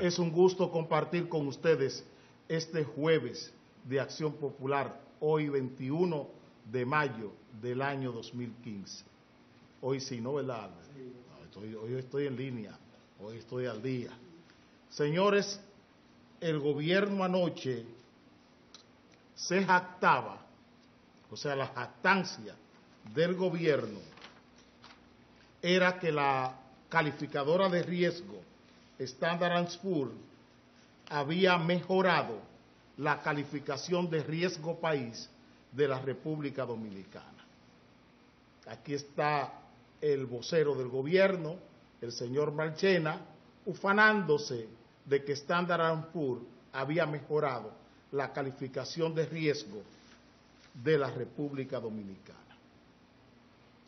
Es un gusto compartir con ustedes este jueves de Acción Popular, hoy 21 de mayo del año 2015. Hoy sí, ¿no, verdad? Hoy estoy en línea, hoy estoy al día. Señores, el gobierno anoche se jactaba, o sea, la jactancia del gobierno era que la calificadora de riesgo Standard & Poor's había mejorado la calificación de riesgo país de la República Dominicana. Aquí está el vocero del gobierno, el señor Marchena, ufanándose de que Standard & Poor's había mejorado la calificación de riesgo de la República Dominicana.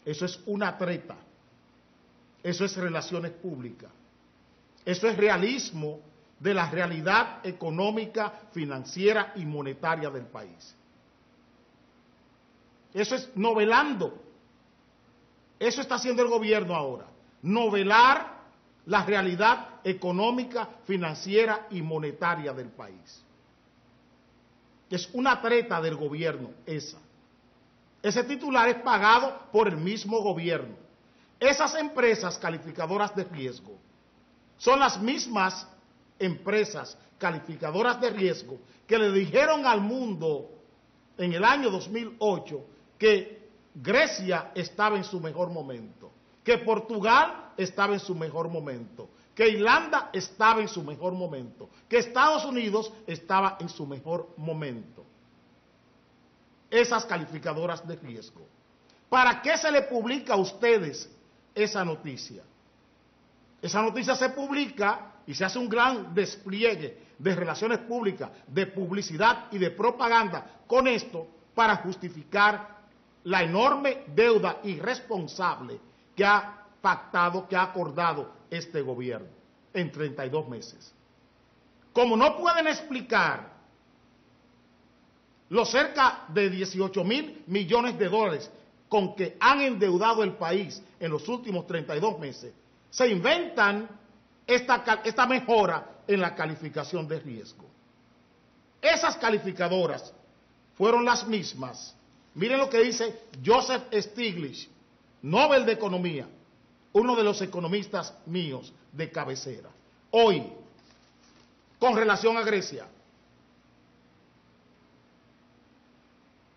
Eso es una treta, eso es relaciones públicas, eso es realismo de la realidad económica, financiera y monetaria del país. Eso es novelando. Eso está haciendo el gobierno ahora. Novelar la realidad económica, financiera y monetaria del país. Es una treta del gobierno esa. Ese titular es pagado por el mismo gobierno. Esas empresas calificadoras de riesgo son las mismas empresas calificadoras de riesgo que le dijeron al mundo en el año 2008 que Grecia estaba en su mejor momento, que Portugal estaba en su mejor momento, que Irlanda estaba en su mejor momento, que Estados Unidos estaba en su mejor momento. Esas calificadoras de riesgo. ¿Para qué se le publica a ustedes esa noticia? Esa noticia se publica y se hace un gran despliegue de relaciones públicas, de publicidad y de propaganda con esto para justificar la enorme deuda irresponsable que ha pactado, que ha acordado este gobierno en 32 meses. Como no pueden explicar los cerca de 18,000 millones de dólares con que han endeudado el país en los últimos 32 meses, se inventan esta mejora en la calificación de riesgo. Esas calificadoras fueron las mismas. Miren lo que dice Joseph Stiglitz, Nobel de Economía, uno de los economistas míos de cabecera. Hoy, con relación a Grecia,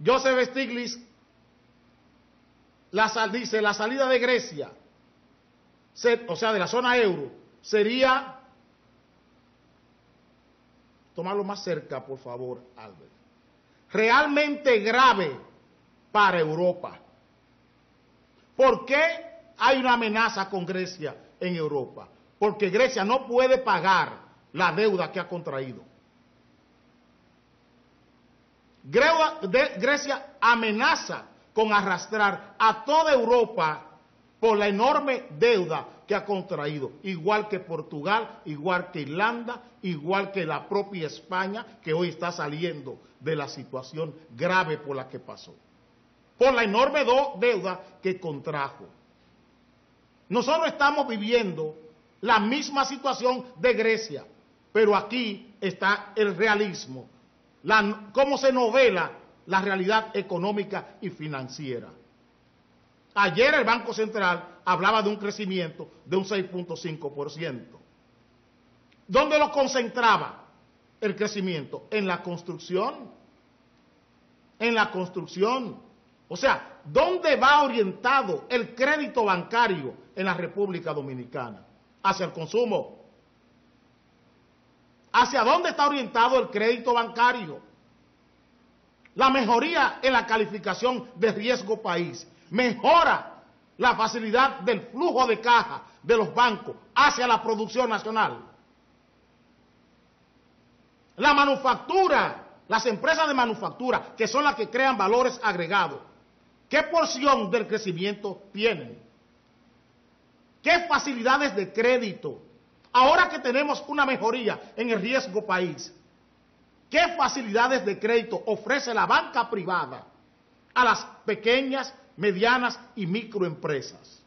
Joseph Stiglitz dice la salida de Grecia, o sea, de la zona euro, sería, tomarlo más cerca, por favor, Albert, realmente grave para Europa. ¿Por qué hay una amenaza con Grecia en Europa? Porque Grecia no puede pagar la deuda que ha contraído. Grecia amenaza con arrastrar a toda Europa por la enorme deuda que ha contraído, igual que Portugal, igual que Irlanda, igual que la propia España, que hoy está saliendo de la situación grave por la que pasó, por la enorme deuda que contrajo. Nosotros estamos viviendo la misma situación de Grecia, pero aquí está el realismo, cómo se novela la realidad económica y financiera. Ayer el Banco Central hablaba de un crecimiento de un 6.5%. ¿Dónde lo concentraba el crecimiento? En la construcción. En la construcción. O sea, ¿dónde va orientado el crédito bancario en la República Dominicana? Hacia el consumo. ¿Hacia dónde está orientado el crédito bancario? La mejoría en la calificación de riesgo país mejora la facilidad del flujo de caja de los bancos hacia la producción nacional. La manufactura, las empresas de manufactura, que son las que crean valores agregados, ¿qué porción del crecimiento tienen? ¿Qué facilidades de crédito? Ahora que tenemos una mejoría en el riesgo país, ¿qué facilidades de crédito ofrece la banca privada a las pequeñas, medianas y microempresas?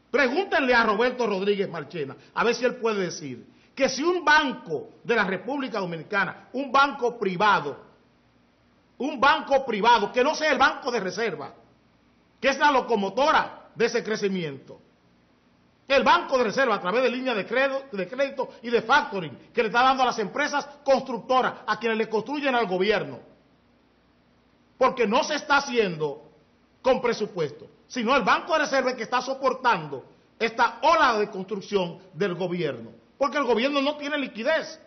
Pregúntenle a Roberto Rodríguez Marchena, a ver si él puede decir que si un banco de la República Dominicana, un banco privado, que no sea el Banco de Reserva, que es la locomotora de ese crecimiento, el Banco de Reserva a través de líneas de crédito y de factoring que le está dando a las empresas constructoras, a quienes le construyen al gobierno, porque no se está haciendo con presupuesto, sino el Banco de Reserva es que está soportando esta ola de construcción del gobierno, porque el gobierno no tiene liquidez.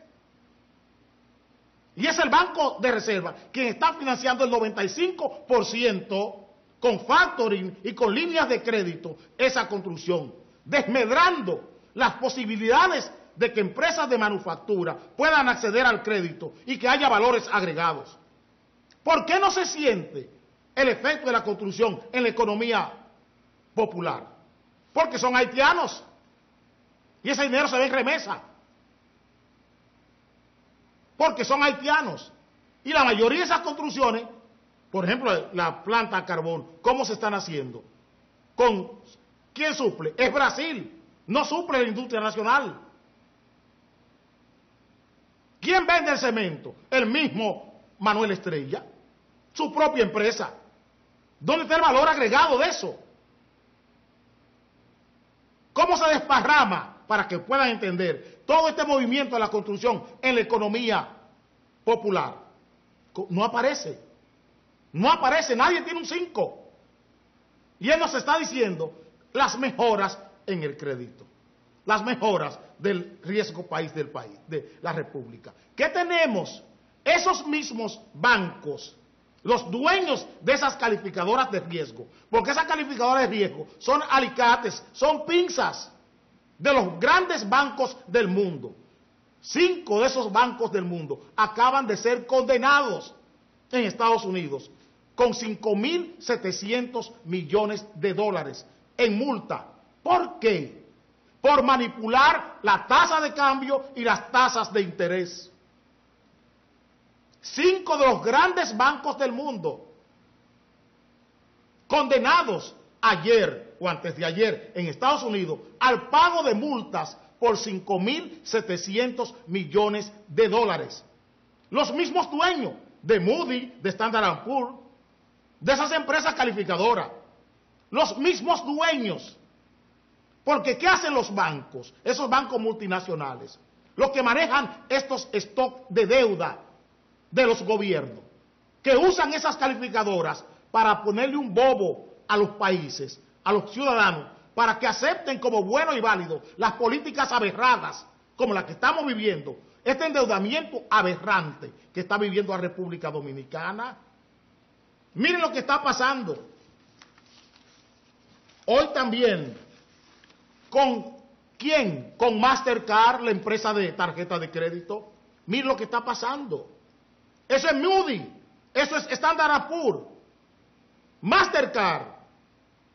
Y es el Banco de Reserva quien está financiando el 95% con factoring y con líneas de crédito esa construcción, desmedrando las posibilidades de que empresas de manufactura puedan acceder al crédito y que haya valores agregados. ¿Por qué no se siente el efecto de la construcción en la economía popular? Porque son haitianos y ese dinero se ve en remesa. Porque son haitianos. Y la mayoría de esas construcciones, por ejemplo, la planta a carbón, ¿cómo se están haciendo? ¿Con quién suple? Es Brasil, no suple la industria nacional. ¿Quién vende el cemento? El mismo Manuel Estrella, su propia empresa. ¿Dónde está el valor agregado de eso? ¿Cómo se desparrama, para que puedan entender, todo este movimiento de la construcción en la economía popular? No aparece. No aparece, nadie tiene un 5. Y él nos está diciendo las mejoras en el crédito, las mejoras del riesgo país del país, de la República. ¿Qué tenemos? Esos mismos bancos, los dueños de esas calificadoras de riesgo, porque esas calificadoras de riesgo son alicates, son pinzas de los grandes bancos del mundo. 5 de esos bancos del mundo acaban de ser condenados en Estados Unidos con 5.700 millones de dólares en multa. ¿Por qué? Por manipular la tasa de cambio y las tasas de interés. 5 de los grandes bancos del mundo condenados ayer o antes de ayer en Estados Unidos al pago de multas por 5.700 millones de dólares. Los mismos dueños de Moody, de Standard & Poor's, de esas empresas calificadoras, los mismos dueños. Porque ¿qué hacen los bancos? Esos bancos multinacionales, los que manejan estos stocks de deuda de los gobiernos, que usan esas calificadoras para ponerle un bobo a los países, a los ciudadanos, para que acepten como bueno y válido las políticas aberradas como la que estamos viviendo, este endeudamiento aberrante que está viviendo la República Dominicana. Miren lo que está pasando. Hoy también, ¿con quién? Con Mastercard, la empresa de tarjeta de crédito. Miren lo que está pasando. Eso es Moody, eso es Standard & Poor's. Mastercard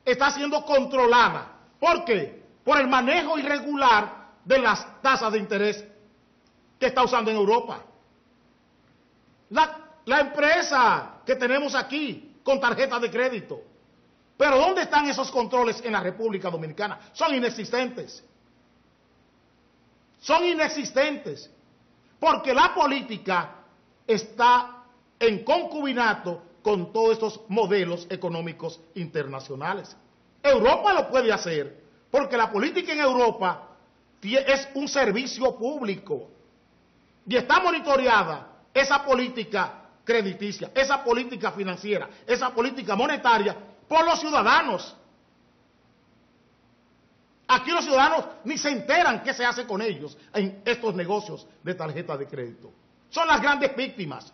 está siendo controlada. ¿Por qué? Por el manejo irregular de las tasas de interés que está usando en Europa. La empresa que tenemos aquí con tarjetas de crédito. Pero ¿dónde están esos controles en la República Dominicana? Son inexistentes. Son inexistentes. Porque la política está en concubinato con todos estos modelos económicos internacionales. Europa lo puede hacer, porque la política en Europa es un servicio público y está monitoreada esa política crediticia, esa política financiera, esa política monetaria por los ciudadanos. Aquí los ciudadanos ni se enteran qué se hace con ellos en estos negocios de tarjeta de crédito. Son las grandes víctimas.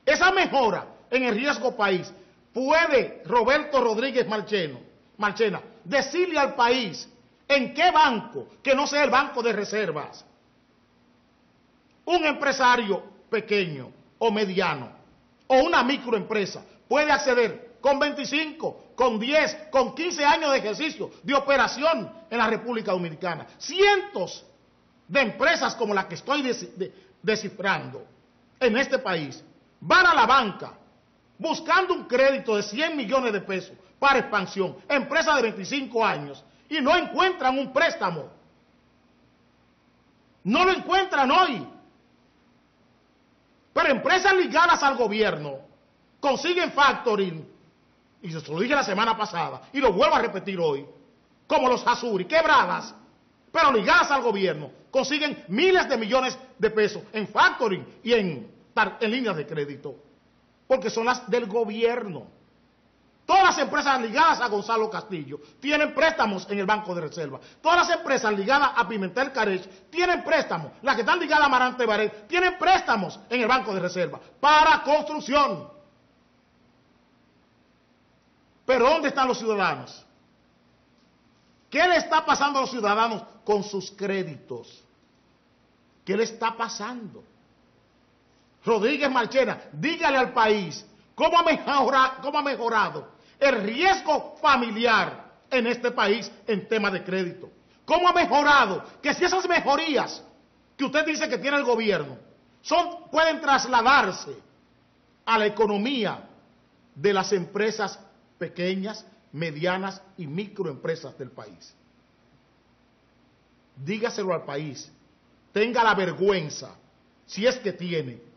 Esa mejora en el riesgo país, ¿puede Roberto Rodríguez Marchena decirle al país en qué banco, que no sea el Banco de Reservas, un empresario pequeño o mediano o una microempresa puede acceder con 25, con 10, con 15 años de ejercicio, de operación en la República Dominicana? Cientos de empresas como la que estoy descifrando en este país van a la banca buscando un crédito de 100 millones de pesos para expansión, empresas de 25 años, y no encuentran un préstamo. No lo encuentran hoy. Pero empresas ligadas al gobierno consiguen factoring, y se lo dije la semana pasada, y lo vuelvo a repetir hoy, como los Azuri, quebradas, pero ligadas al gobierno, consiguen miles de millones de pesos en factoring y en líneas de crédito, porque son las del gobierno. Todas las empresas ligadas a Gonzalo Castillo tienen préstamos en el Banco de Reserva. Todas las empresas ligadas a Pimentel Carech tienen préstamos. Las que están ligadas a Amarante Barret tienen préstamos en el Banco de Reserva para construcción. Pero ¿dónde están los ciudadanos? ¿Qué le está pasando a los ciudadanos con sus créditos? ¿Qué le está pasando? Rodríguez Marchena, dígale al país cómo ha mejorado el riesgo familiar en este país en tema de crédito. ¿Cómo ha mejorado? Que si esas mejorías que usted dice que tiene el gobierno pueden trasladarse a la economía de las empresas pequeñas, medianas y microempresas del país. Dígaselo al país. Tenga la vergüenza, si es que tiene,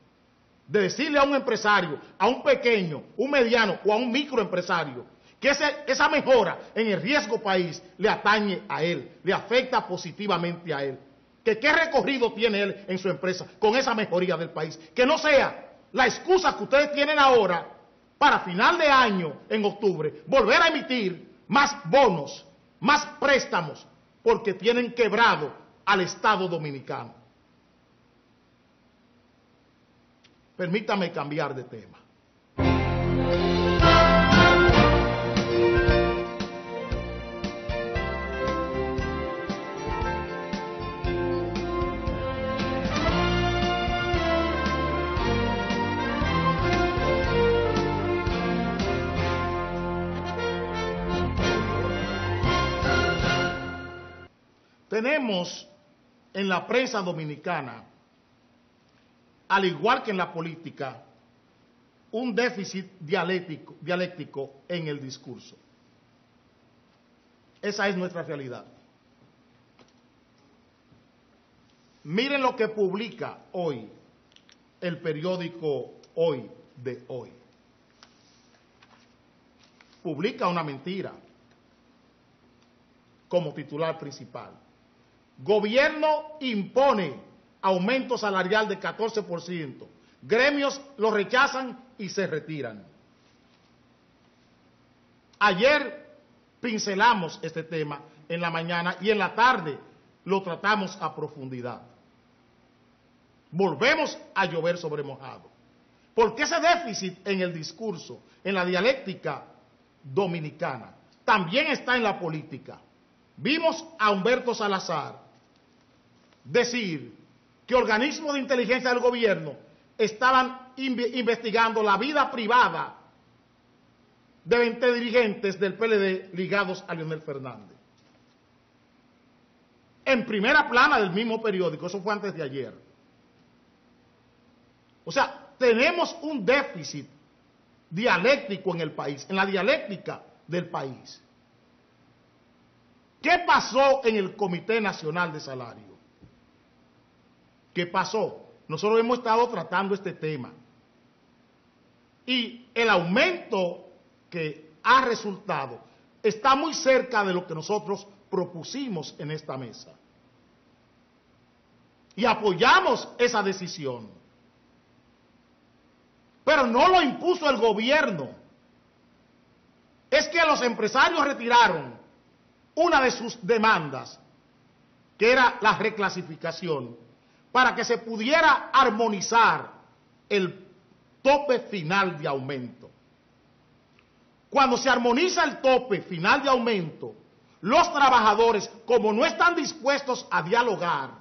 de decirle a un empresario, a un pequeño, un mediano o a un microempresario que esa mejora en el riesgo país le atañe a él, le afecta positivamente a él. Que qué recorrido tiene él en su empresa con esa mejoría del país. Que no sea la excusa que ustedes tienen ahora para final de año, en octubre, volver a emitir más bonos, más préstamos, porque tienen quebrado al Estado Dominicano. Permítame cambiar de tema. Tenemos en la prensa dominicana, al igual que en la política, un déficit dialéctico en el discurso. Esa es nuestra realidad. Miren lo que publica hoy el periódico Hoy de Hoy. Publica una mentira como titular principal. Gobierno impone aumento salarial de 14%. Gremios lo rechazan y se retiran. Ayer pincelamos este tema en la mañana y en la tarde lo tratamos a profundidad. Volvemos a llover sobre mojado. Porque ese déficit en el discurso, en la dialéctica dominicana, también está en la política. Vimos a Humberto Salazar decir que organismos de inteligencia del gobierno estaban investigando la vida privada de 20 dirigentes del PLD ligados a Leonel Fernández. En primera plana del mismo periódico, eso fue antes de ayer. O sea, tenemos un déficit dialéctico en el país, en la dialéctica del país. ¿Qué pasó en el Comité Nacional de Salario? ¿Qué pasó? Nosotros hemos estado tratando este tema. Y el aumento que ha resultado está muy cerca de lo que nosotros propusimos en esta mesa. Y apoyamos esa decisión. Pero no lo impuso el gobierno. Es que los empresarios retiraron una de sus demandas, que era la reclasificación, para que se pudiera armonizar el tope final de aumento. Cuando se armoniza el tope final de aumento, los trabajadores, como no están dispuestos a dialogar,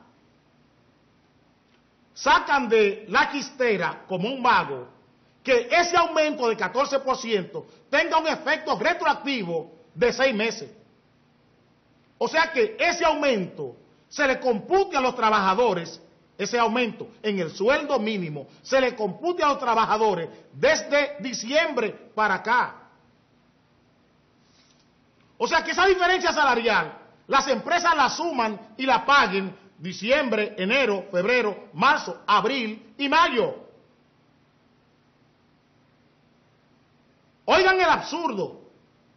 sacan de la quistera como un vago que ese aumento de 14% tenga un efecto retroactivo de 6 meses. O sea que ese aumento se le compute a los trabajadores, ese aumento en el sueldo mínimo, se le compute a los trabajadores desde diciembre para acá. O sea que esa diferencia salarial, las empresas la suman y la paguen diciembre, enero, febrero, marzo, abril y mayo. Oigan el absurdo,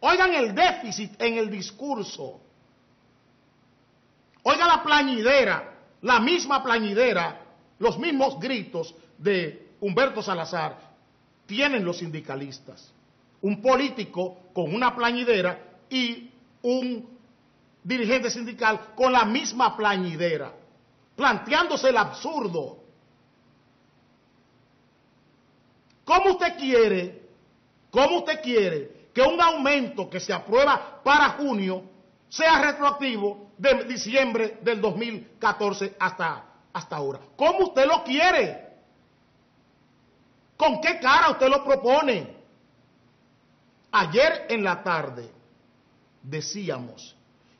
oigan el déficit en el discurso, oigan la plañidera, la misma plañidera, los mismos gritos de Humberto Salazar tienen los sindicalistas. Un político con una plañidera y un dirigente sindical con la misma plañidera, planteándose el absurdo. ¿Cómo usted quiere que un aumento que se aprueba para junio sea retroactivo de diciembre del 2014 hasta ahora? ¿Cómo usted lo quiere? ¿Con qué cara usted lo propone? Ayer en la tarde decíamos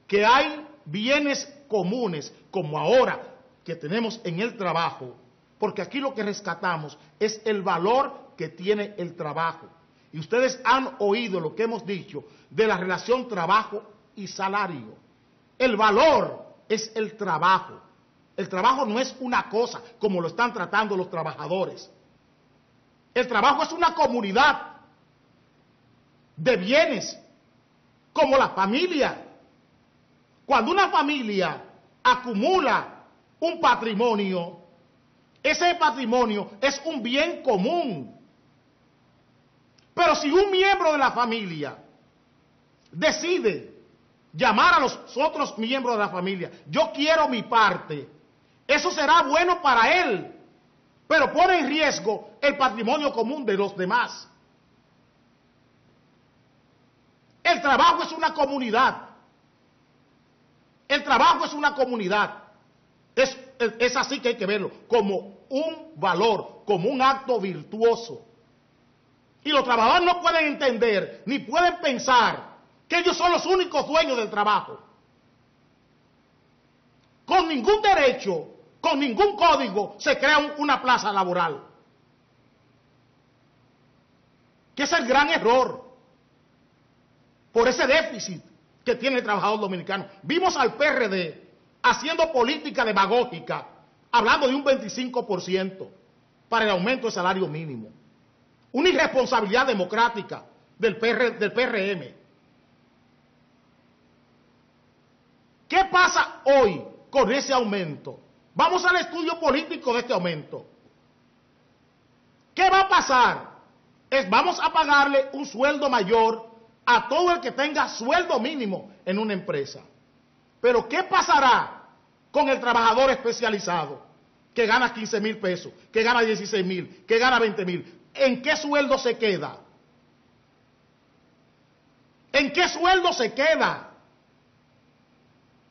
que hay bienes comunes, como ahora que tenemos en el trabajo, porque aquí lo que rescatamos es el valor que tiene el trabajo. Y ustedes han oído lo que hemos dicho de la relación trabajo y salario. El valor es el trabajo. El trabajo no es una cosa como lo están tratando los trabajadores. El trabajo es una comunidad de bienes, como la familia. Cuando una familia acumula un patrimonio, ese patrimonio es un bien común. Pero si un miembro de la familia decide llamar a los otros miembros de la familia, yo quiero mi parte, eso será bueno para él, pero pone en riesgo el patrimonio común de los demás. El trabajo es una comunidad. El trabajo es una comunidad. Es así que hay que verlo, como un valor, como un acto virtuoso. Y los trabajadores no pueden entender, ni pueden pensar que ellos son los únicos dueños del trabajo. Con ningún derecho, con ningún código, se crea una plaza laboral. Que es el gran error. Por ese déficit que tiene el trabajador dominicano. Vimos al PRD haciendo política demagógica, hablando de un 25% para el aumento del salario mínimo. Una irresponsabilidad democrática del PRM. ¿Qué pasa hoy con ese aumento? Vamos al estudio político de este aumento. ¿Qué va a pasar? Vamos a pagarle un sueldo mayor a todo el que tenga sueldo mínimo en una empresa. Pero ¿qué pasará con el trabajador especializado que gana 15,000 pesos, que gana 16,000, que gana 20,000? ¿En qué sueldo se queda? ¿En qué sueldo se queda?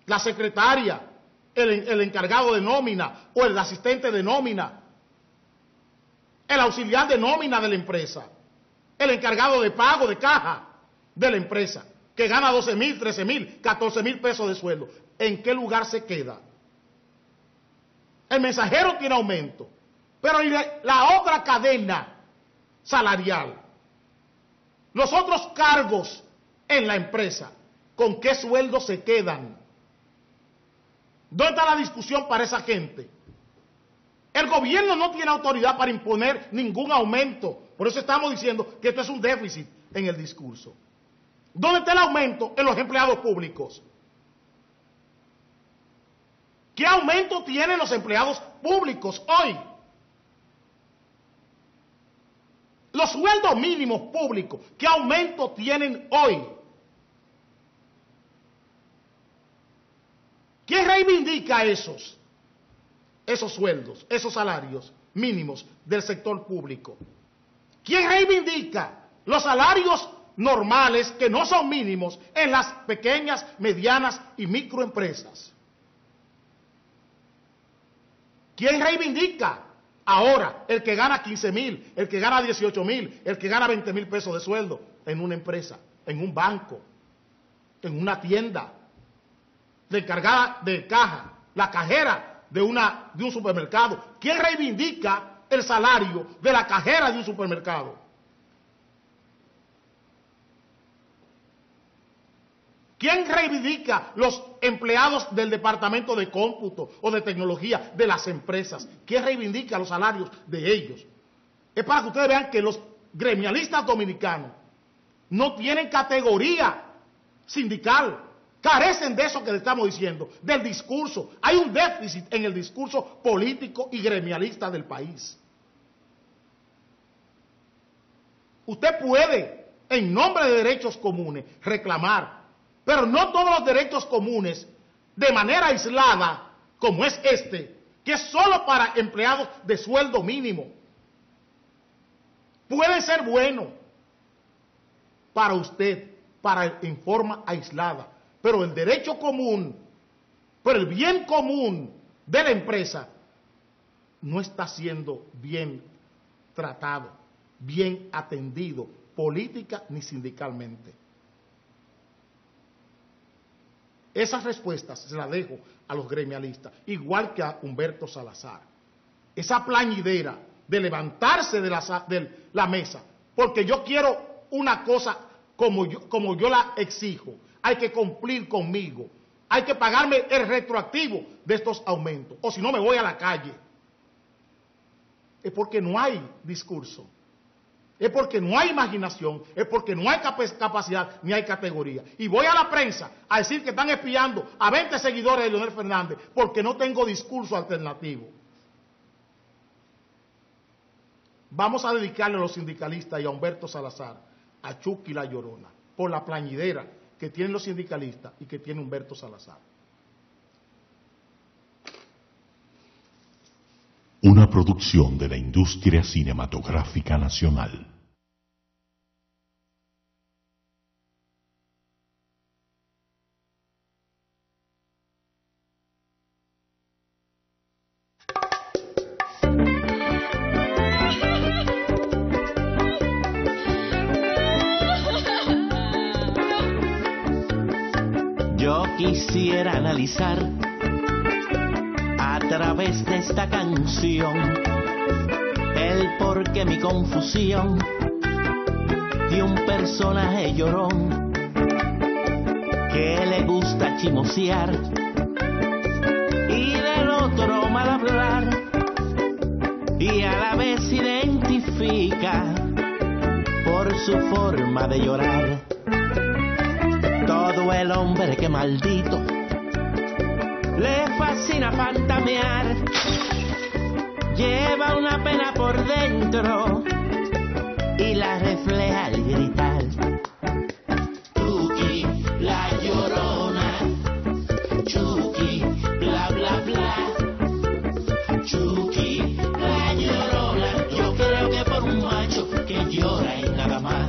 La secretaria, el encargado de nómina o el asistente de nómina, el auxiliar de nómina de la empresa, el encargado de pago de caja de la empresa, que gana 12,000, 13,000, 14,000 pesos de sueldo. ¿En qué lugar se queda? El mensajero tiene aumento, pero la otra cadena salarial, los otros cargos en la empresa, ¿con qué sueldo se quedan? ¿Dónde está la discusión para esa gente? El gobierno no tiene autoridad para imponer ningún aumento. Por eso estamos diciendo que esto es un déficit en el discurso. ¿Dónde está el aumento en los empleados públicos? ¿Qué aumento tienen los empleados públicos hoy? Los sueldos mínimos públicos, ¿qué aumento tienen hoy? ¿Quién reivindica esos sueldos, esos salarios mínimos del sector público? ¿Quién reivindica los salarios normales que no son mínimos en las pequeñas, medianas y microempresas? ¿Quién reivindica ahora el que gana 15,000, el que gana 18,000, el que gana 20,000 pesos de sueldo en una empresa, en un banco, en una tienda, la encargada de caja, la cajera de un supermercado? ¿Quién reivindica el salario de la cajera de un supermercado? ¿Quién reivindica los empleados del departamento de cómputo o de tecnología de las empresas? ¿Quién reivindica los salarios de ellos? Es para que ustedes vean que los gremialistas dominicanos no tienen categoría sindical, carecen de eso que le estamos diciendo, del discurso. Hay un déficit en el discurso político y gremialista del país. Usted puede, en nombre de derechos comunes, reclamar, pero no todos los derechos comunes, de manera aislada, como es este, que es solo para empleados de sueldo mínimo, pueden ser buenos para usted, en forma aislada. Pero el derecho común, pero el bien común de la empresa, no está siendo bien tratado, bien atendido, política ni sindicalmente. Esas respuestas se las dejo a los gremialistas, igual que a Humberto Salazar. Esa plañidera de levantarse de la mesa, porque yo quiero una cosa como yo la exijo, hay que cumplir conmigo, hay que pagarme el retroactivo de estos aumentos, o si no me voy a la calle. Es porque no hay discurso, es porque no hay imaginación, es porque no hay capacidad ni hay categoría. Y voy a la prensa a decir que están espiando a 20 seguidores de Leonel Fernández porque no tengo discurso alternativo. Vamos a dedicarle a los sindicalistas y a Humberto Salazar, a Chucky La Llorona, por la plañidera que tienen los sindicalistas y que tiene Humberto Salazar. Una producción de la industria cinematográfica nacional. Yo quisiera analizar a través de esta canción el por qué mi confusión de un personaje llorón que le gusta chimosear y del otro mal hablar y a la vez identifica por su forma de llorar. Todo el hombre que maldito le fascina fantamear, lleva una pena por dentro y la refleja al gritar. Chucky, la llorona, Chucky, bla bla bla, Chucky, la llorona. Yo creo que por un macho que llora y nada más.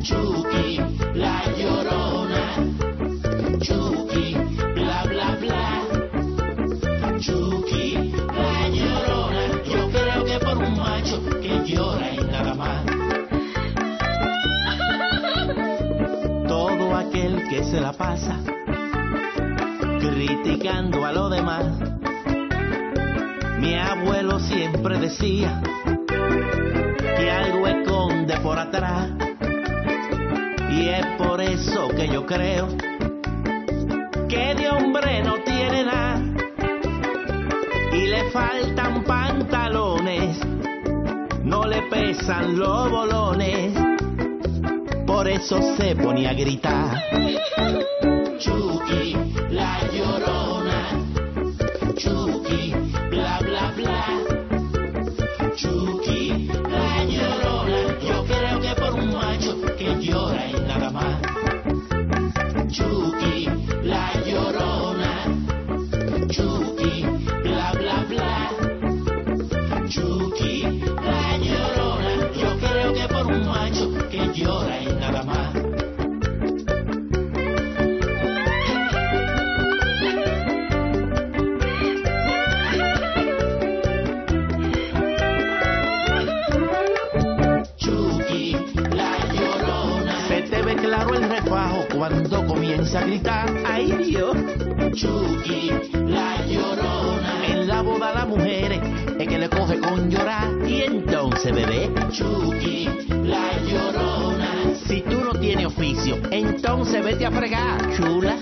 Chucky, la llorona, Chucky, bla bla bla, Chucky, la llorona. Yo creo que por un macho que llora y nada más. Todo aquel que se la pasa criticando a lo demás, mi abuelo siempre decía que algo esconde por atrás. Y es por eso que yo creo que de hombre no tiene nada y le faltan pantalones, no le pesan los bolones, por eso se ponía a gritar. Chucky, la llorona, Chucky, bla bla bla, Chucky, la llorona. Yo creo que por un macho que llora y nada más. Chucky, la llorona, Chucky, bla bla bla, Chucky, la llorona. Yo creo que por un macho que llora y nada más. Claro el refajo cuando comienza a gritar, ¡ay Dios! Chucky, la llorona. En la boda la mujer es que le coge con llorar y entonces bebé. Chucky, la llorona. Si tú no tienes tiene oficio. Entonces vete a fregar, chula.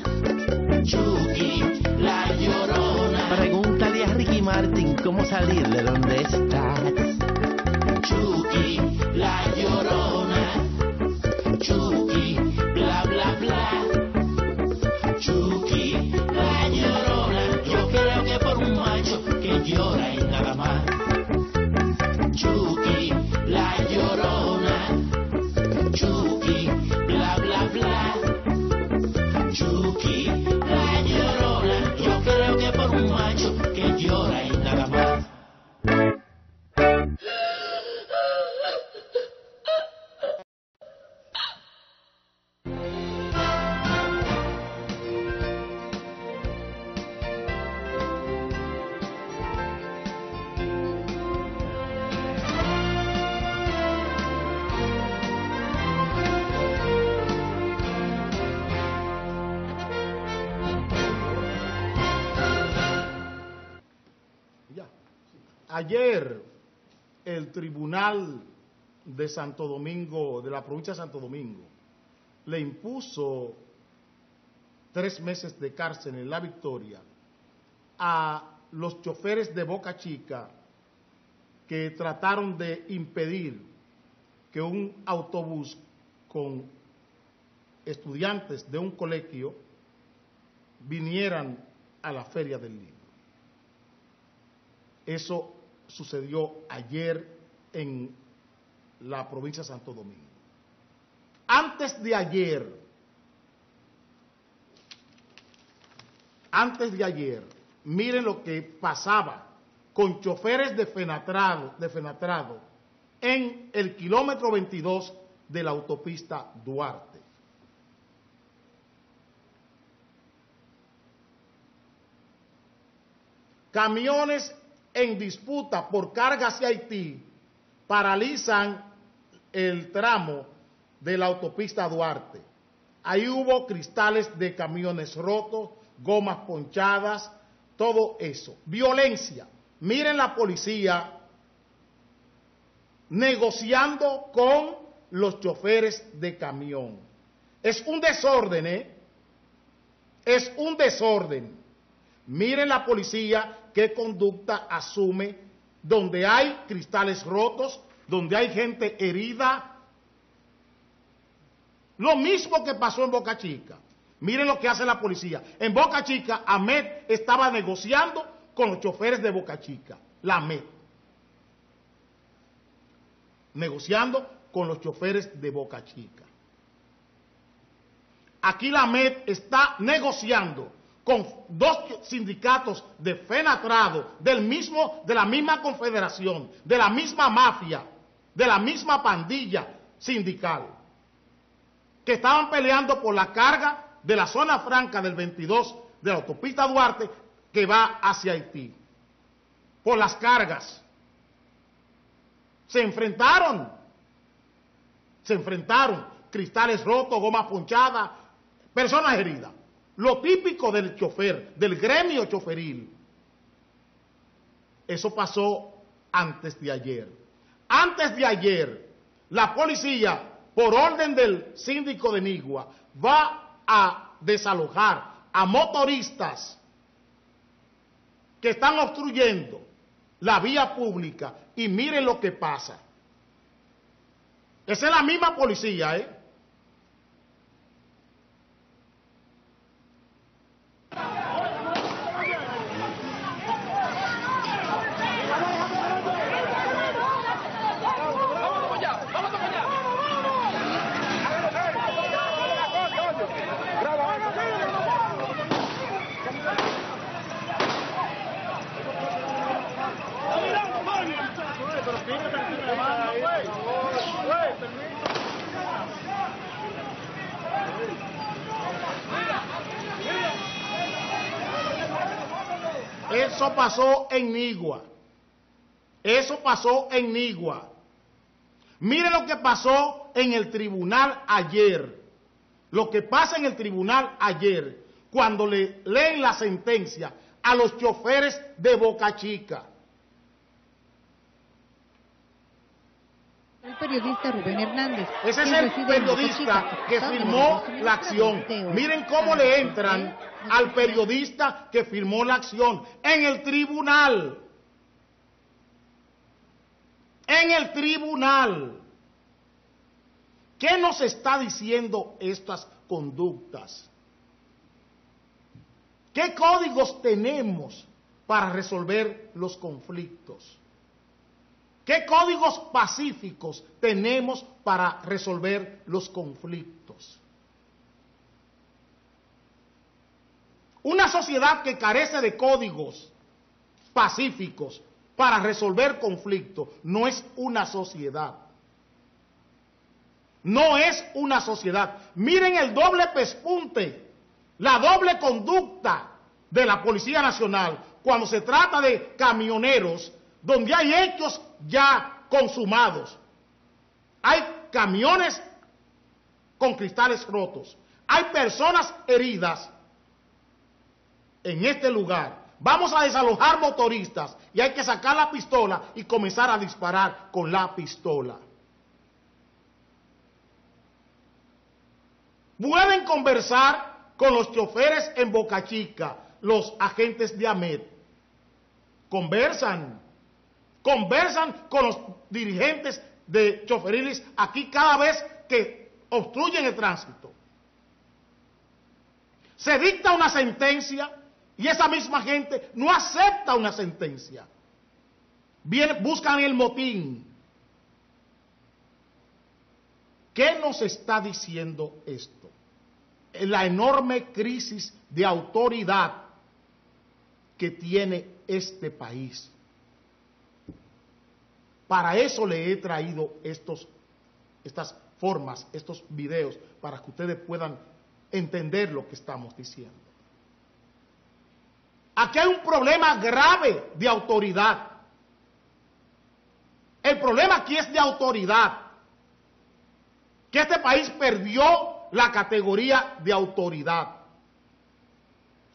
Chucky, la Llorona. Pregúntale a Ricky Martin cómo salir de donde estás. Chucky, la Llorona. Chucky, bla bla bla. Chucky, la Llorona. Yo creo que por un macho que llora y nada más. Chucky, la Llorona. Chucky, bla bla bla. Chucky, la Llorona. Yo creo que por un macho que llora y nada más. Ayer el Tribunal de Santo Domingo, de la provincia de Santo Domingo, le impuso 3 meses de cárcel en La Victoria a los choferes de Boca Chica que trataron de impedir que un autobús con estudiantes de un colegio vinieran a la Feria del Libro. Eso sucedió ayer en la provincia de Santo Domingo. Antes de ayer, miren lo que pasaba con choferes de Fenatrado en el kilómetro 22 de la autopista Duarte. Camiones en disputa por carga hacia Haití paralizan el tramo de la autopista Duarte. Ahí hubo cristales de camiones rotos, gomas ponchadas, todo eso. Violencia. Miren la policía negociando con los choferes de camión. Es un desorden, ¿eh? Es un desorden. Miren la policía qué conducta asume donde hay cristales rotos, donde hay gente herida. Lo mismo que pasó en Boca Chica. Miren lo que hace la policía. En Boca Chica, Ahmed estaba negociando con los choferes de Boca Chica. La Ahmed. Negociando con los choferes de Boca Chica. Aquí la Ahmed está negociando con 2 sindicatos de Fenatrado, de la misma confederación, de la misma mafia, de la misma pandilla sindical, que estaban peleando por la carga de la zona franca del 22 de la autopista Duarte que va hacia Haití. Por las cargas. Se enfrentaron, cristales rotos, gomas ponchadas, personas heridas. Lo típico del chofer, del gremio choferil. Eso pasó antes de ayer. Antes de ayer, la policía, por orden del síndico de Nigua, va a desalojar a motoristas que están obstruyendo la vía pública y miren lo que pasa. Esa es la misma policía, ¿eh? Eso pasó en Nigua. Eso pasó en Nigua. Mire lo que pasó en el tribunal ayer. Lo que pasa en el tribunal ayer, cuando le leen la sentencia a los choferes de Boca Chica. El periodista Rubén Hernández. Ese es el periodista que firmó la acción. Miren cómo le entran al periodista que firmó la acción en el tribunal. En el tribunal. ¿Qué nos está diciendo estas conductas? ¿Qué códigos tenemos para resolver los conflictos? ¿Qué códigos pacíficos tenemos para resolver los conflictos? Una sociedad que carece de códigos pacíficos para resolver conflictos no es una sociedad. No es una sociedad. Miren el doble pespunte, la doble conducta de la Policía Nacional cuando se trata de camioneros donde hay hechos ya consumados. Hay camiones con cristales rotos. Hay personas heridas en este lugar. Vamos a desalojar motoristas y hay que sacar la pistola y comenzar a disparar con la pistola. Pueden conversar con los choferes en Boca Chica, los agentes de AMET. Conversan con los dirigentes de choferiles aquí cada vez que obstruyen el tránsito. Se dicta una sentencia y esa misma gente no acepta una sentencia. Buscan el motín. ¿Qué nos está diciendo esto? La enorme crisis de autoridad que tiene este país. Para eso le he traído estas formas, estos videos, para que ustedes puedan entender lo que estamos diciendo. Aquí hay un problema grave de autoridad. El problema aquí es de autoridad. Que este país perdió la categoría de autoridad.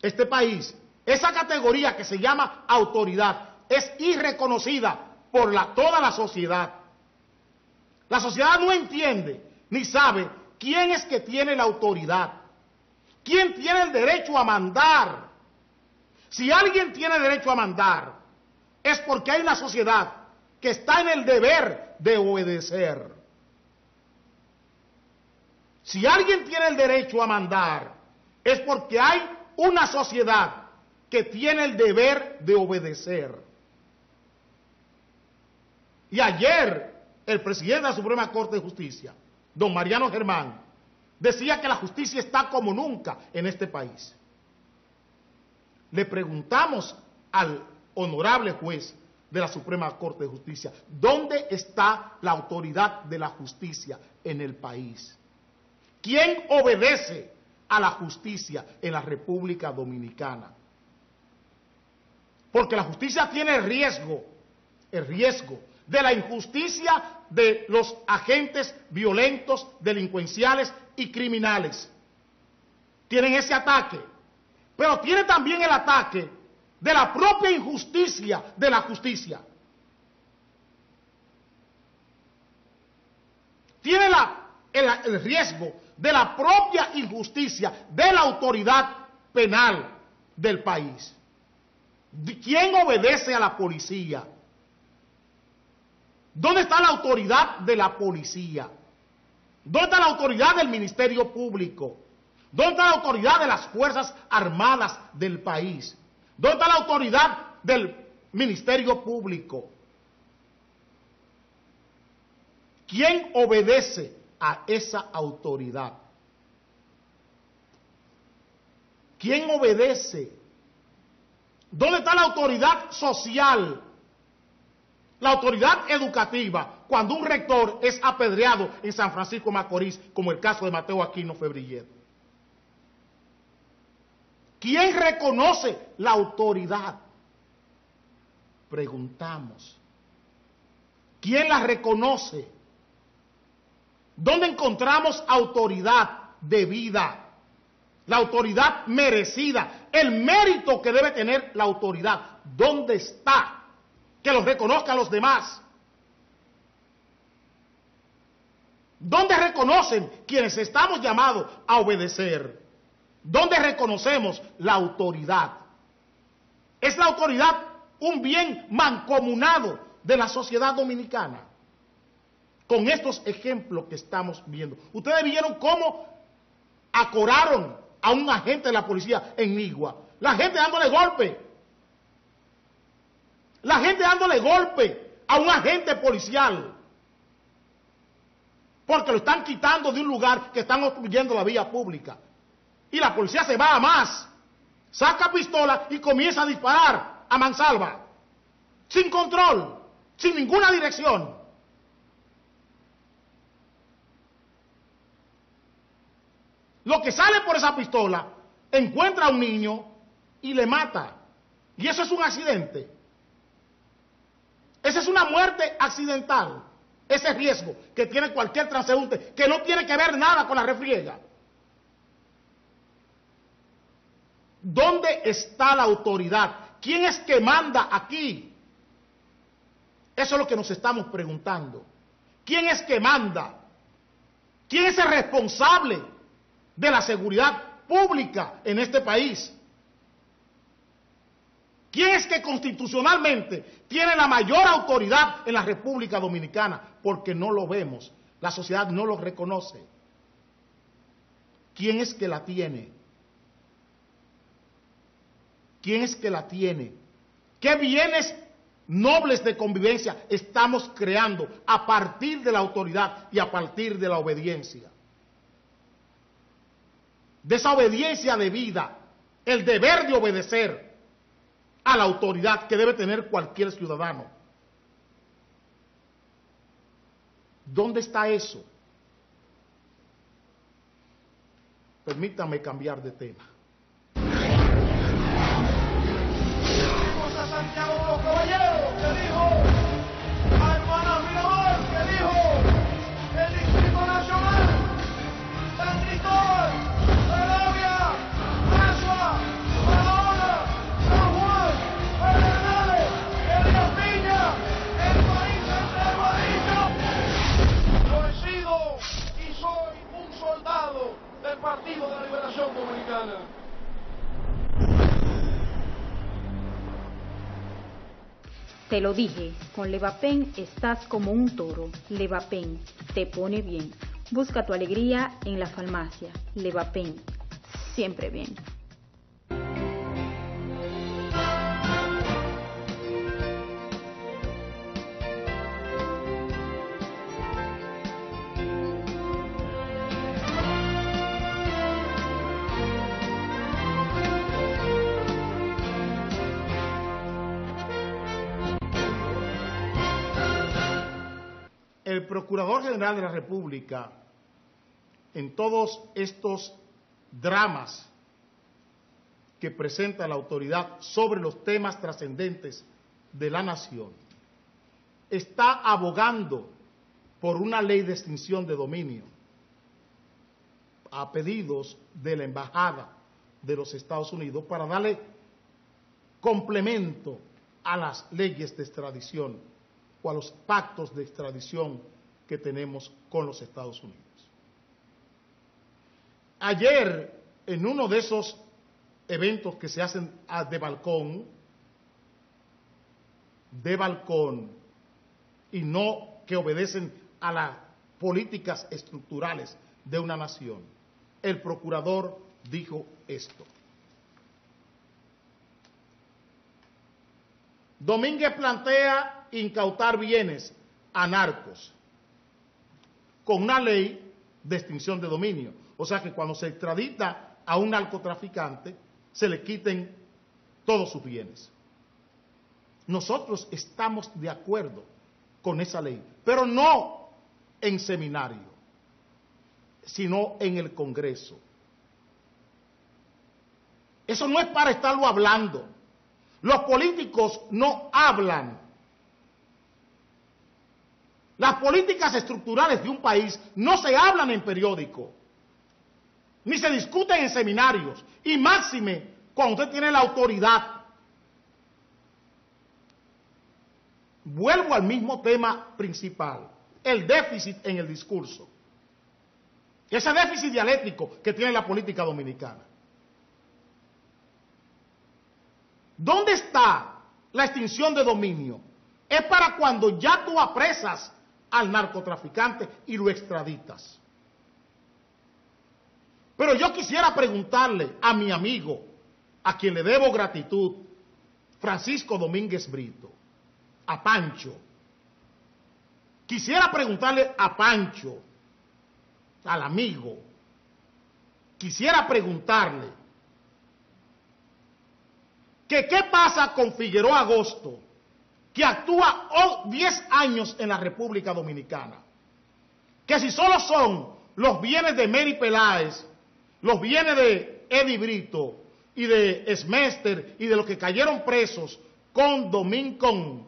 Este país, esa categoría que se llama autoridad, es irreconocida por toda la sociedad. La sociedad no entiende ni sabe quién es que tiene la autoridad, quién tiene el derecho a mandar. Si alguien tiene derecho a mandar, es porque hay una sociedad que está en el deber de obedecer. Si alguien tiene el derecho a mandar, es porque hay una sociedad que tiene el deber de obedecer. Y ayer, el presidente de la Suprema Corte de Justicia, don Mariano Germán, decía que la justicia está como nunca en este país. Le preguntamos al honorable juez de la Suprema Corte de Justicia, ¿dónde está la autoridad de la justicia en el país? ¿Quién obedece a la justicia en la República Dominicana? Porque la justicia tiene el riesgo de la injusticia de los agentes violentos, delincuenciales y criminales. Tienen ese ataque, pero tiene también el ataque de la propia injusticia de la justicia. Tiene el riesgo de la propia injusticia de la autoridad penal del país. ¿Quién obedece a la policía? ¿Dónde está la autoridad de la policía? ¿Dónde está la autoridad del Ministerio Público? ¿Dónde está la autoridad de las Fuerzas Armadas del país? ¿Dónde está la autoridad del Ministerio Público? ¿Quién obedece a esa autoridad? ¿Quién obedece? ¿Dónde está la autoridad social? La autoridad educativa, cuando un rector es apedreado en San Francisco de Macorís, como el caso de Mateo Aquino Febrillet. ¿Quién reconoce la autoridad? Preguntamos. ¿Quién la reconoce? ¿Dónde encontramos autoridad debida? La autoridad merecida, el mérito que debe tener la autoridad. ¿Dónde está? Que los reconozcan los demás. ¿Dónde reconocen quienes estamos llamados a obedecer? ¿Dónde reconocemos la autoridad? ¿Es la autoridad un bien mancomunado de la sociedad dominicana? Con estos ejemplos que estamos viendo. Ustedes vieron cómo acoraron a un agente de la policía en Nigua. La gente dándole golpe. La gente dándole golpe a un agente policial. Porque lo están quitando de un lugar que están obstruyendo la vía pública. Y la policía se va a más. Saca pistola y comienza a disparar a mansalva. Sin control. Sin ninguna dirección. Lo que sale por esa pistola encuentra a un niño y le mata. Y eso es un accidente. Esa es una muerte accidental. Ese riesgo que tiene cualquier transeúnte, que no tiene que ver nada con la refriega. ¿Dónde está la autoridad? ¿Quién es que manda aquí? Eso es lo que nos estamos preguntando. ¿Quién es que manda? ¿Quién es el responsable de la seguridad pública en este país? ¿Quién es que constitucionalmente tiene la mayor autoridad en la República Dominicana? Porque no lo vemos, la sociedad no lo reconoce. ¿Quién es que la tiene? ¿Quién es que la tiene? ¿Qué bienes nobles de convivencia estamos creando a partir de la autoridad y a partir de la obediencia? De esa obediencia debida, el deber de obedecer a la autoridad que debe tener cualquier ciudadano. ¿Dónde está eso? Permítame cambiar de tema. Vamos a Santiago de los Caballeros, que dijo, a Hermanas Miramar, que dijo, el Distrito Nacional, San Cristóbal, Peravia, Asua, Barahona, San Juan, Pedernales, Elías Piña, el país entero ha dicho, yo he sido y soy un soldado del Partido de la Liberación Dominicana. Te lo dije, con Levapen estás como un toro. Levapen te pone bien. Busca tu alegría en la farmacia. Levapen, siempre bien. El Procurador General de la República, en todos estos dramas que presenta la autoridad sobre los temas trascendentes de la nación, está abogando por una ley de extinción de dominio a pedidos de la Embajada de los Estados Unidos para darle complemento a las leyes de extradición o a los pactos de extradición que tenemos con los Estados Unidos. Ayer, en uno de esos eventos que se hacen de balcón, y no que obedecen a las políticas estructurales de una nación, el procurador dijo esto. Domínguez plantea incautar bienes a narcos con una ley de extinción de dominio. O sea que cuando se extradita a un narcotraficante, se le quiten todos sus bienes. Nosotros estamos de acuerdo con esa ley, pero no en seminario, sino en el Congreso. Eso no es para estarlo hablando. Los políticos no hablan. Las políticas estructurales de un país no se hablan en periódico, ni se discuten en seminarios, y máxime cuando usted tiene la autoridad. Vuelvo al mismo tema principal, el déficit en el discurso. Ese déficit dialéctico que tiene la política dominicana. ¿Dónde está la extinción de dominio? Es para cuando ya tú apresas al narcotraficante y lo extraditas. Pero yo quisiera preguntarle a mi amigo, a quien le debo gratitud, Francisco Domínguez Brito, a Pancho. Quisiera preguntarle a Pancho, al amigo, quisiera preguntarle que qué pasa con Figueroa Agosto, que actúa 10 años en la República Dominicana, que si solo son los bienes de Mary Peláez, los bienes de Eddie Brito y de Smester y de los que cayeron presos con Domingo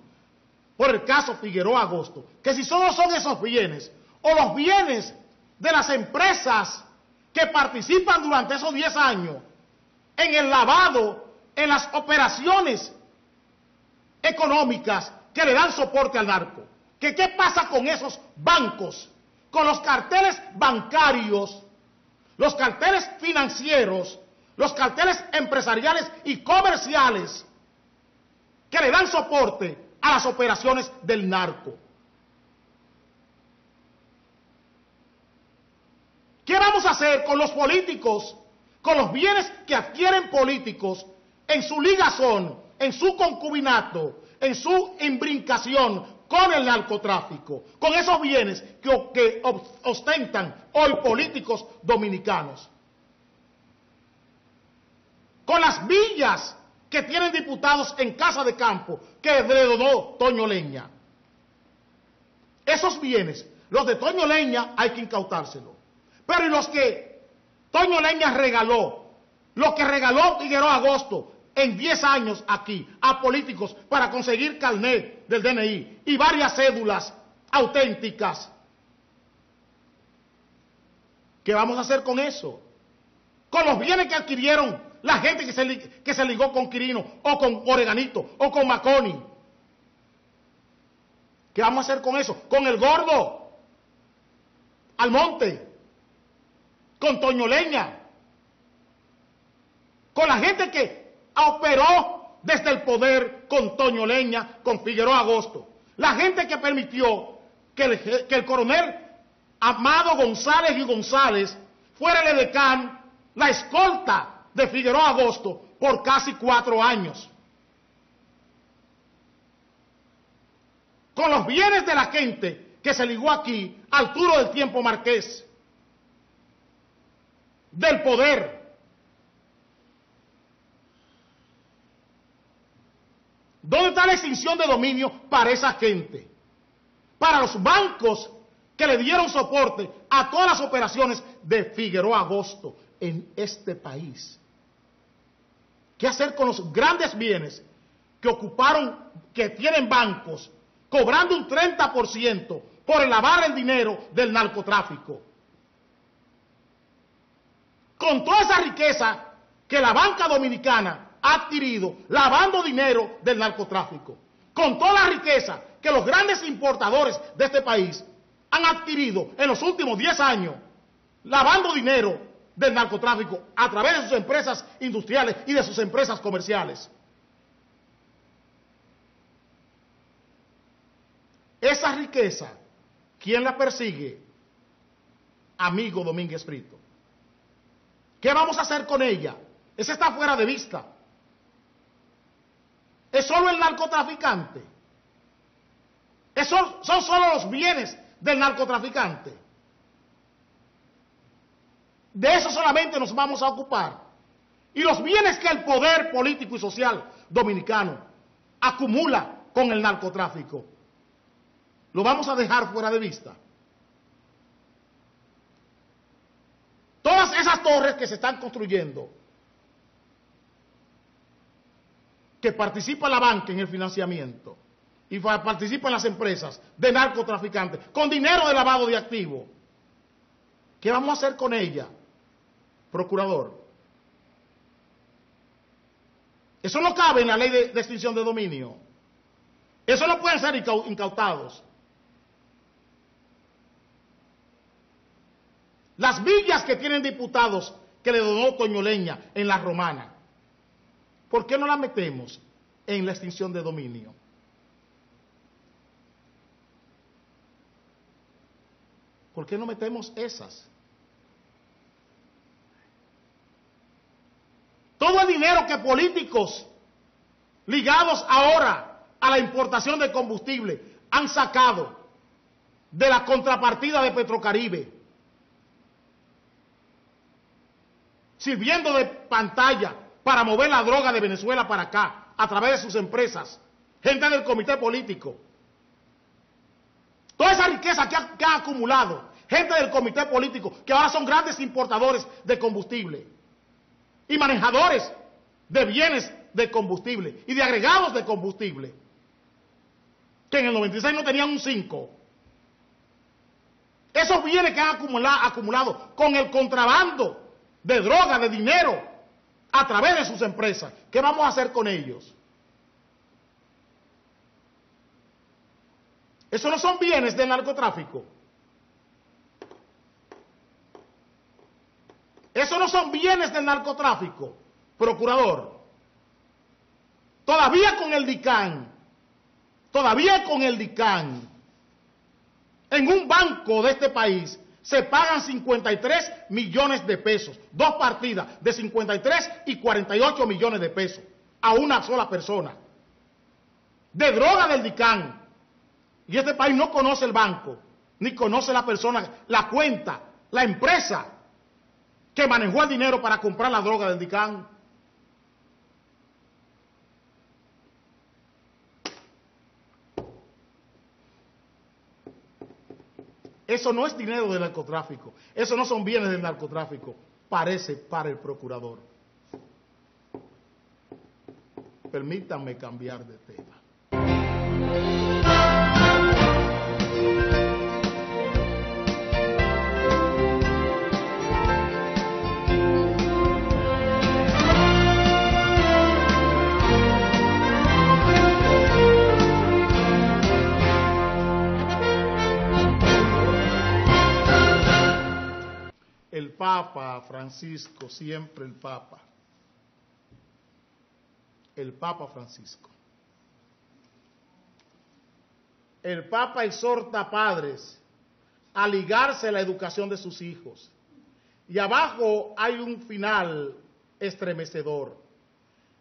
por el caso Figueroa Agosto, que si solo son esos bienes o los bienes de las empresas que participan durante esos 10 años en el lavado, en las operaciones económicas que le dan soporte al narco. ¿Qué pasa con esos bancos, con los carteles bancarios, los carteles financieros, los carteles empresariales y comerciales que le dan soporte a las operaciones del narco? ¿Qué vamos a hacer con los políticos, con los bienes que adquieren políticos en su ligazón, en su concubinato, en su imbrincación con el narcotráfico, con esos bienes que ostentan hoy políticos dominicanos? Con las villas que tienen diputados en Casa de Campo que heredó Toño Leña. Esos bienes, los de Toño Leña, hay que incautárselos. Pero y los que Toño Leña regaló, los que regaló Figueroa Agosto en 10 años aquí a políticos para conseguir carnet del DNI y varias cédulas auténticas. ¿Qué vamos a hacer con eso? Con los bienes que adquirieron la gente que se ligó con Quirino o con Oreganito o con Maconi. ¿Qué vamos a hacer con eso? Con el gordo Almonte, con Toño Leña, con la gente que operó desde el poder con Toño Leña, con Figueroa Agosto, la gente que permitió que el coronel Amado González y González fuera el edecán, la escolta de Figueroa Agosto por casi 4 años. Con los bienes de la gente que se ligó aquí, Arturo del Tiempo Marqués, del poder. ¿Dónde está la extinción de dominio para esa gente? Para los bancos que le dieron soporte a todas las operaciones de Figueroa Agosto en este país. ¿Qué hacer con los grandes bienes que ocuparon, que tienen bancos, cobrando un 30% por el lavar el dinero del narcotráfico? Con toda esa riqueza que la banca dominicana ha adquirido lavando dinero del narcotráfico, con toda la riqueza que los grandes importadores de este país han adquirido en los últimos 10 años, lavando dinero del narcotráfico a través de sus empresas industriales y de sus empresas comerciales. Esa riqueza, ¿quién la persigue? Amigo Domínguez Brito. ¿Qué vamos a hacer con ella? Esa está fuera de vista. ¿Es solo el narcotraficante? ¿Son solo los bienes del narcotraficante? De eso solamente nos vamos a ocupar. Y los bienes que el poder político y social dominicano acumula con el narcotráfico, lo vamos a dejar fuera de vista. Todas esas torres que se están construyendo, que participa la banca en el financiamiento y participan las empresas de narcotraficantes con dinero de lavado de activos, ¿qué vamos a hacer con ella, procurador? Eso no cabe en la ley de extinción de dominio. Eso no pueden ser incautados. Las villas que tienen diputados que le donó Toño Leña en La Romana, ¿por qué no las metemos en la extinción de dominio? ¿Por qué no metemos esas? Todo el dinero que políticos ligados ahora a la importación de combustible han sacado de la contrapartida de Petrocaribe, sirviendo de pantalla para mover la droga de Venezuela para acá, a través de sus empresas, gente del comité político. Toda esa riqueza que ha acumulado gente del comité político, que ahora son grandes importadores de combustible y manejadores de bienes de combustible y de agregados de combustible, que en el 96 no tenían un 5. Esos bienes que han acumulado con el contrabando de droga, de dinero, a través de sus empresas, ¿qué vamos a hacer con ellos? ¿Eso no son bienes del narcotráfico? ¿Eso no son bienes del narcotráfico, procurador? Todavía con el DICAN, en un banco de este país se pagan 53 millones de pesos, dos partidas de 53 y 48 millones de pesos a una sola persona, de droga del DICAN. Y este país no conoce el banco, ni conoce la persona, la cuenta, la empresa que manejó el dinero para comprar la droga del DICAN. Eso no es dinero del narcotráfico, eso no son bienes del narcotráfico, parece para el procurador. Permítanme cambiar de tema. El Papa Francisco, siempre el Papa Francisco. El Papa exhorta a padres a ligarse a la educación de sus hijos. Y abajo hay un final estremecedor.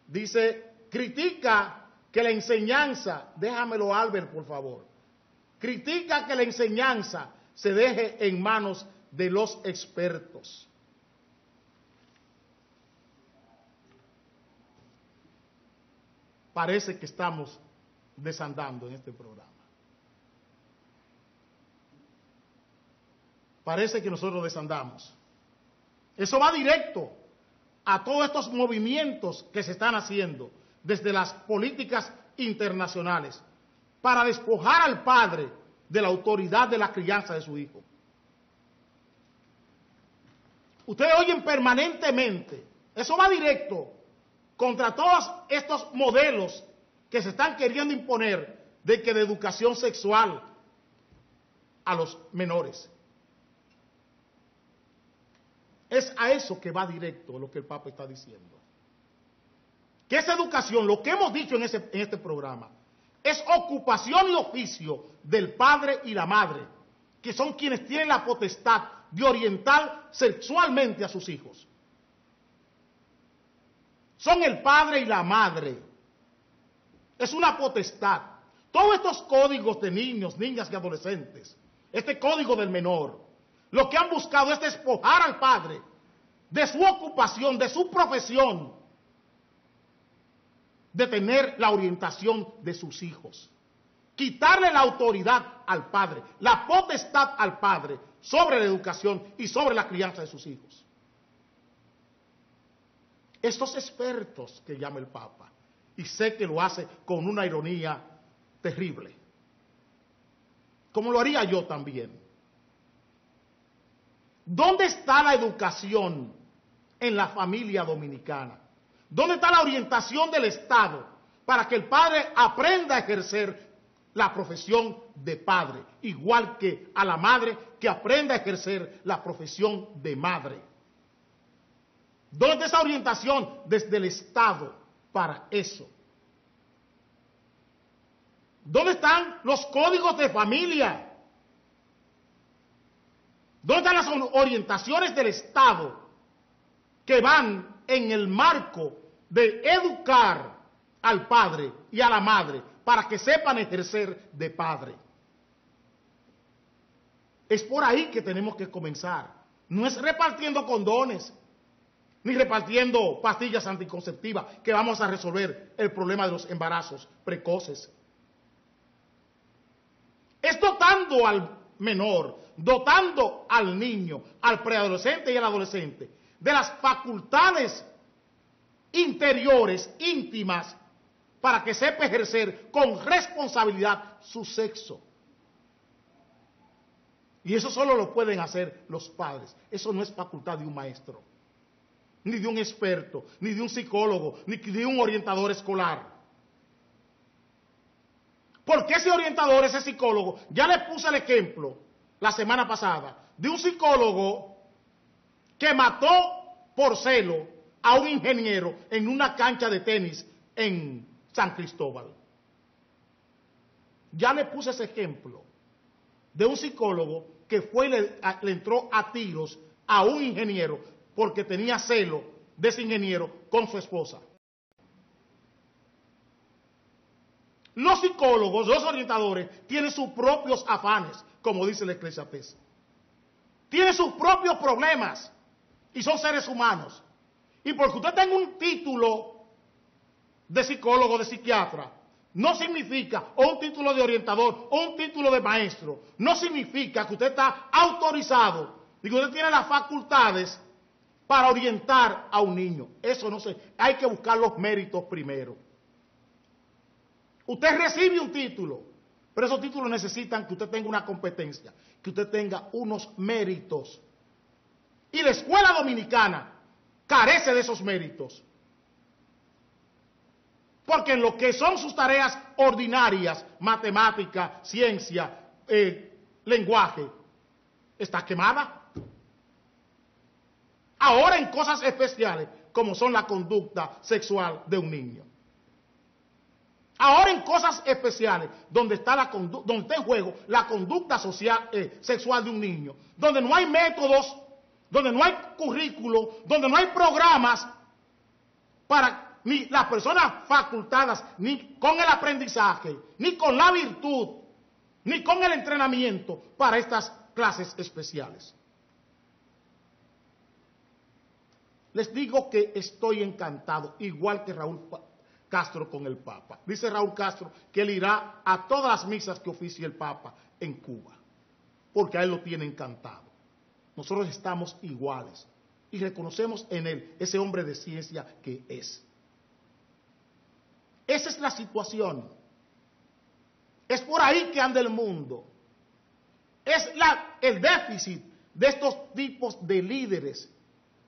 Dice, critica que la enseñanza, déjamelo Albert por favor, critica que la enseñanza se deje en manos de los expertos. Parece que estamos desandando en este programa. Parece que nosotros desandamos. Eso va directo a todos estos movimientos que se están haciendo desde las políticas internacionales para despojar al padre de la autoridad de la crianza de su hijo. Ustedes oyen permanentemente, eso va directo contra todos estos modelos que se están queriendo imponer de educación sexual a los menores. Es a eso que va directo lo que el Papa está diciendo. Que esa educación, lo que hemos dicho en este programa, es ocupación y oficio del padre y la madre, que son quienes tienen la potestad de orientar sexualmente a sus hijos. Son el padre y la madre. Es una potestad. Todos estos códigos de niños, niñas y adolescentes, este código del menor, lo que han buscado es despojar al padre de su ocupación, de su profesión, de tener la orientación de sus hijos. Quitarle la autoridad al padre, la potestad al padre sobre la educación y sobre la crianza de sus hijos. Estos expertos que llama el Papa, y sé que lo hace con una ironía terrible, como lo haría yo también. ¿Dónde está la educación en la familia dominicana? ¿Dónde está la orientación del Estado para que el padre aprenda a ejercer la profesión de padre, igual que a la madre que aprenda a ejercer la profesión de madre. ¿Dónde está esa orientación desde el Estado para eso? ¿Dónde están los códigos de familia? ¿Dónde están las orientaciones del Estado que van en el marco de educar al padre y a la madre para que sepan ejercer de padre? Es por ahí que tenemos que comenzar. No es repartiendo condones, ni repartiendo pastillas anticonceptivas que vamos a resolver el problema de los embarazos precoces. Es dotando al menor, dotando al niño, al preadolescente y al adolescente de las facultades interiores, íntimas, para que sepa ejercer con responsabilidad su sexo. Y eso solo lo pueden hacer los padres. Eso no es facultad de un maestro, ni de un experto, ni de un psicólogo, ni de un orientador escolar. Porque ese orientador, ese psicólogo, ya le puse el ejemplo la semana pasada de un psicólogo que mató por celo a un ingeniero en una cancha de tenis en San Cristóbal. Ya le puse ese ejemplo de un psicólogo que fue y le entró a tiros a un ingeniero porque tenía celo de ese ingeniero con su esposa. Los psicólogos, los orientadores, tienen sus propios afanes, como dice el Eclesiastés. Tienen sus propios problemas y son seres humanos. Y porque usted tenga un título de psicólogo, de psiquiatra, no significa, o un título de orientador, o un título de maestro, no significa que usted está autorizado, y que usted tiene las facultades para orientar a un niño. Eso no sé, hay que buscar los méritos primero. Usted recibe un título, pero esos títulos necesitan que usted tenga una competencia, que usted tenga unos méritos. Y la escuela dominicana carece de esos méritos. Porque en lo que son sus tareas ordinarias, matemática, ciencia, lenguaje, está quemada. Ahora en cosas especiales, como son la conducta sexual de un niño. Ahora en cosas especiales, donde está en juego la conducta social, sexual de un niño, donde no hay métodos, donde no hay currículo, donde no hay programas para ni las personas facultadas, ni con el aprendizaje, ni con la virtud, ni con el entrenamiento para estas clases especiales. Les digo que estoy encantado, igual que Raúl Castro con el Papa. Dice Raúl Castro que él irá a todas las misas que oficie el Papa en Cuba, porque a él lo tiene encantado. Nosotros estamos iguales y reconocemos en él ese hombre de ciencia que es. Esa es la situación. Es por ahí que anda el mundo. Es el déficit de estos tipos de líderes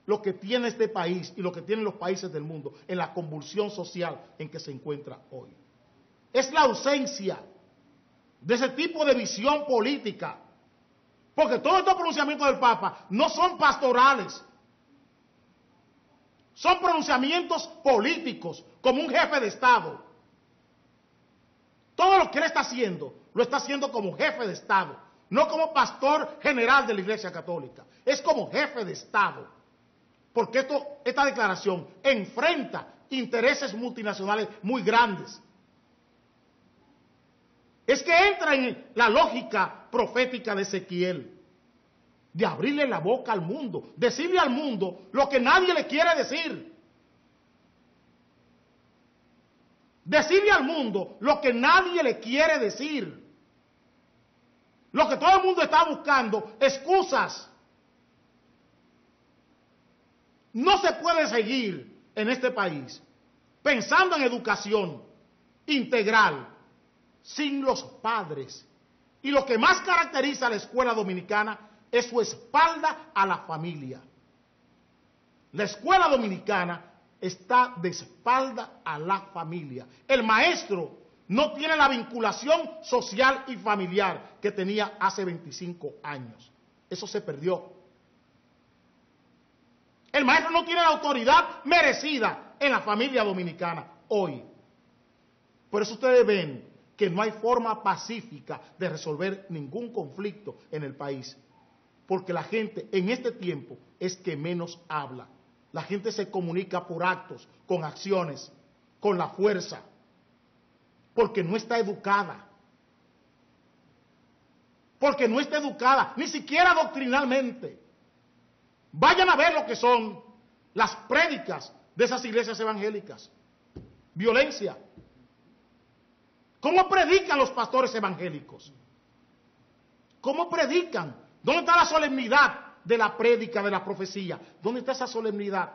lo que tiene este país y lo que tienen los países del mundo en la convulsión social en que se encuentra hoy. Es la ausencia de ese tipo de visión política. Porque todos estos pronunciamientos del Papa no son pastorales. Son pronunciamientos políticos, como un jefe de Estado. Todo lo que él está haciendo, lo está haciendo como jefe de Estado, no como pastor general de la Iglesia Católica. Es como jefe de Estado. Porque esta declaración enfrenta intereses multinacionales muy grandes. Es que entra en la lógica profética de Ezequiel, de abrirle la boca al mundo, decirle al mundo lo que nadie le quiere decir. Decirle al mundo lo que nadie le quiere decir. Lo que todo el mundo está buscando, excusas. No se puede seguir en este país pensando en educación integral sin los padres. Y lo que más caracteriza a la escuela dominicana es su espalda a la familia. La escuela dominicana está de espalda a la familia. El maestro no tiene la vinculación social y familiar que tenía hace 25 años. Eso se perdió. El maestro no tiene la autoridad merecida en la familia dominicana hoy. Por eso ustedes ven que no hay forma pacífica de resolver ningún conflicto en el país. Porque la gente en este tiempo es que menos habla. La gente se comunica por actos, con acciones, con la fuerza. Porque no está educada. Porque no está educada, ni siquiera doctrinalmente. Vayan a ver lo que son las prédicas de esas iglesias evangélicas. Violencia. ¿Cómo predican los pastores evangélicos? ¿Cómo predican? ¿Dónde está la solemnidad de la prédica, de la profecía? ¿Dónde está esa solemnidad?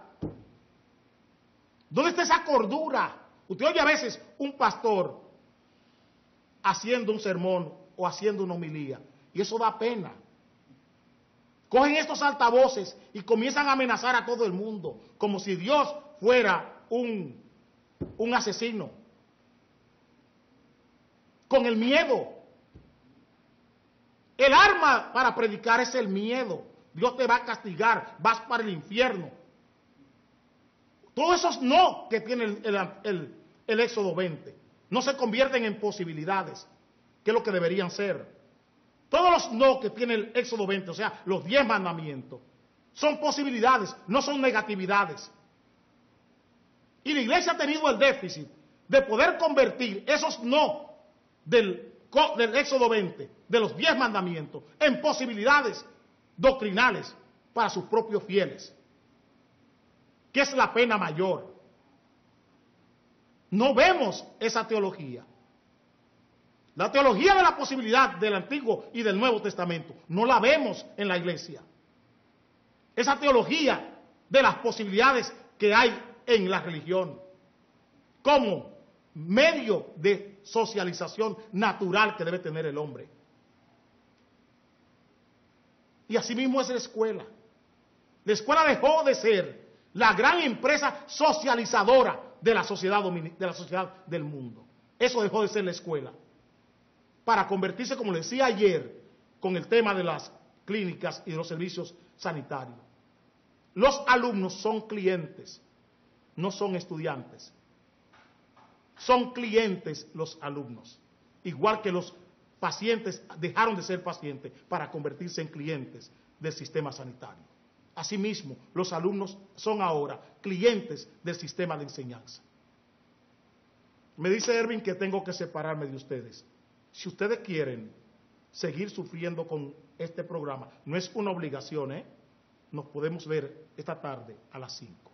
¿Dónde está esa cordura? Usted oye a veces un pastor haciendo un sermón o haciendo una homilía, y eso da pena. Cogen estos altavoces y comienzan a amenazar a todo el mundo, como si Dios fuera un asesino. Con el miedo. El arma para predicar es el miedo. Dios te va a castigar, vas para el infierno. Todos esos no que tiene el Éxodo 20 no se convierten en posibilidades, que es lo que deberían ser. Todos los no que tiene el Éxodo 20, o sea, los 10 mandamientos, son posibilidades, no son negatividades. Y la iglesia ha tenido el déficit de poder convertir esos no del Éxodo 20, de los 10 mandamientos, en posibilidades doctrinales para sus propios fieles, que es la pena mayor. No vemos esa teología. La teología de la posibilidad del Antiguo y del Nuevo Testamento no la vemos en la iglesia. Esa teología de las posibilidades que hay en la religión como medio de socialización natural que debe tener el hombre. Y así mismo es la escuela. La escuela dejó de ser la gran empresa socializadora de la sociedad del mundo. Eso dejó de ser la escuela, para convertirse, como le decía ayer, con el tema de las clínicas y de los servicios sanitarios. Los alumnos son clientes, no son estudiantes. Son clientes los alumnos, igual que los pacientes dejaron de ser pacientes para convertirse en clientes del sistema sanitario. Asimismo, los alumnos son ahora clientes del sistema de enseñanza. Me dice Erwin que tengo que separarme de ustedes. Si ustedes quieren seguir sufriendo con este programa, no es una obligación, Nos podemos ver esta tarde a las 5.